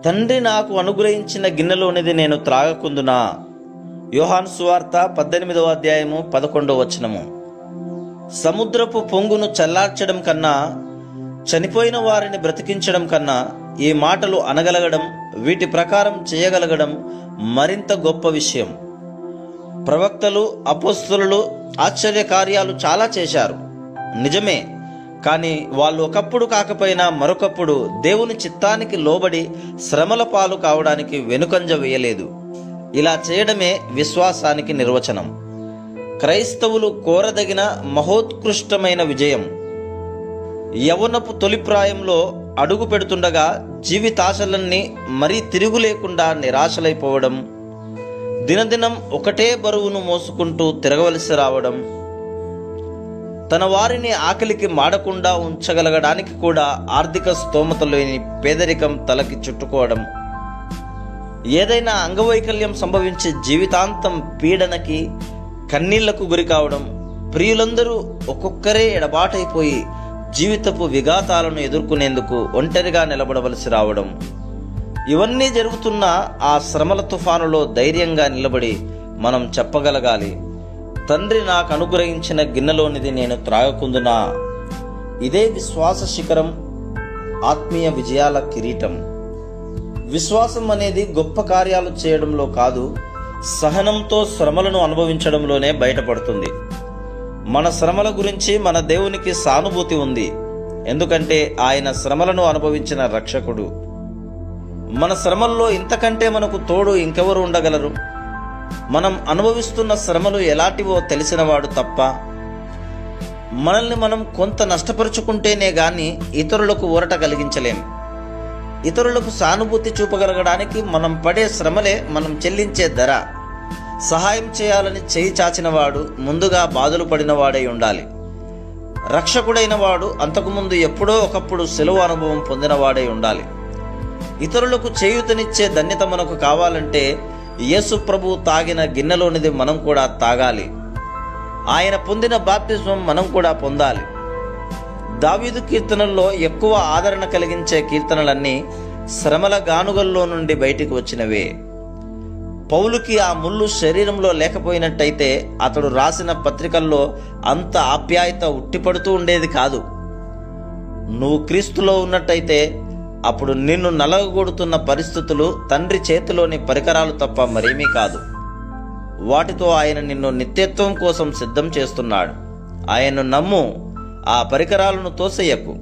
తండ్రి నాకు అనుగ్రహించిన గిన్నెలోనిది నేను త్రాగకుందునా? యోహాను సువార్త 18వ అధ్యాయము 11వ వచనము. సముద్రపు పొంగును చల్లార్చడం కన్నా, చనిపోయిన వారిని బ్రతికించడం కన్నా ఈ మాటలు అనగలగడం, వీటి ప్రకారం చేయగలగడం మరింత గొప్ప విషయం. ప్రవక్తలు, అపోస్తలులు ఆశ్చర్య కార్యాలు చాలా చేశారు, నిజమే. కానీ వాళ్ళు ఒకప్పుడు కాకపోయినా మరొకప్పుడు దేవుని చిత్తానికి లోబడి శ్రమల పాలు కావడానికి వెనుకంజ వేయలేదు. ఇలా చేయడమే విశ్వాసానికి నిర్వచనం. క్రైస్తవులు కోరదగిన మహోత్కృష్టమైన విజయం. యవ్వనపు తొలిప్రాయంలో అడుగు పెడుతుండగా జీవితాశలన్నీ మరీ తిరుగు లేకుండా నిరాశలైపోవడం, దినదినం ఒకటే బరువును మోసుకుంటూ తిరగవలసి రావడం, తన వారిని ఆకలికి మాడకుండా ఉంచగలగడానికి కూడా ఆర్థిక స్తోమత లేని పేదరికం తలకి చుట్టుకోవడం, ఏదైనా అంగవైకల్యం సంభవించి జీవితాంతం పీడనకి, కన్నీళ్లకు గురి కావడం, ప్రియులందరూ ఒక్కొక్కరే ఎడబాటైపోయి జీవితపు విఘాతాలను ఎదుర్కొనేందుకు ఒంటరిగా నిలబడవలసి రావడం, ఇవన్నీ జరుగుతున్న ఆ శ్రమల తుఫానులో ధైర్యంగా నిలబడి మనం చెప్పగలగాలి, తండ్రి నాకు అనుగ్రహించిన గిన్నెలోనిది నేను త్రాగకుందునా? ఇదే విశ్వాస శిఖరం, ఆత్మీయ విజయాల కిరీటం. విశ్వాసం అనేది గొప్ప కార్యాలు చేయడంలో కాదు, సహనంతో శ్రమలను అనుభవించడంలోనే బయటపడుతుంది. మన శ్రమల గురించి మన దేవునికి సానుభూతి ఉంది, ఎందుకంటే ఆయన శ్రమలను అనుభవించిన రక్షకుడు. మన శ్రమల్లో ఇంతకంటే మనకు తోడు ఇంకెవరు ఉండగలరు? మనం అనుభవిస్తున్న శ్రమలు ఎలాంటివో తెలిసినవాడు తప్ప. మనల్ని మనం కొంత నష్టపరుచుకుంటేనే గాని ఇతరులకు ఊరట కలిగించలేం. ఇతరులకు సానుభూతి చూపగలగడానికి మనం పడే శ్రమలే మనం చెల్లించే ధర. సహాయం చేయాలని చేయి చాచినవాడు ముందుగా బాధలు పడినవాడై ఉండాలి. రక్షకుడైన వాడు అంతకుముందు ఎప్పుడో ఒకప్పుడు సెలవు అనుభవం పొందినవాడై ఉండాలి. ఇతరులకు చేయూతనిచ్చే ధన్యత మనకు కావాలంటే యేసు ప్రభు తాగిన గిన్నెలోనిది మనం కూడా తాగాలి. ఆయన పొందిన బాప్తిస్మం మనం కూడా పొందాలి. దావీదు కీర్తనల్లో ఎక్కువ ఆదరణ కలిగించే కీర్తనలన్నీ శ్రమల గానుగల్లో నుండి బయటికి వచ్చినవే. పౌలుకి ఆ ముళ్ళు శరీరంలో లేకపోయినట్టయితే అతడు రాసిన పత్రికల్లో అంత ఆప్యాయత ఉట్టిపడుతూ ఉండేది కాదు. నువ్వు క్రీస్తులో ఉన్నట్టయితే అప్పుడు నిన్ను నలగగొడుతున్న పరిస్థితులు తండ్రి చేతిలోని పరికరాలు తప్ప మరేమీ కాదు. వాటితో ఆయన నిన్ను నిత్యత్వం కోసం సిద్ధం చేస్తున్నాడు. ఆయన్ను నమ్ము, ఆ పరికరాలను తోసేయకు.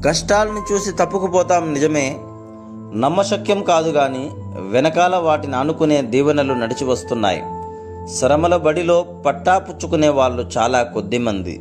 కష్టాలను చూసి తప్పుకుపోతాం నిజమే, నమ్మశక్యం కాదు గాని వెనకాల వాటిని ఆనుకునే దీవెనలు నడిచి వస్తున్నాయి. శ్రమల బడిలో పట్టాపుచ్చుకునే వాళ్ళు చాలా కొద్దిమంది.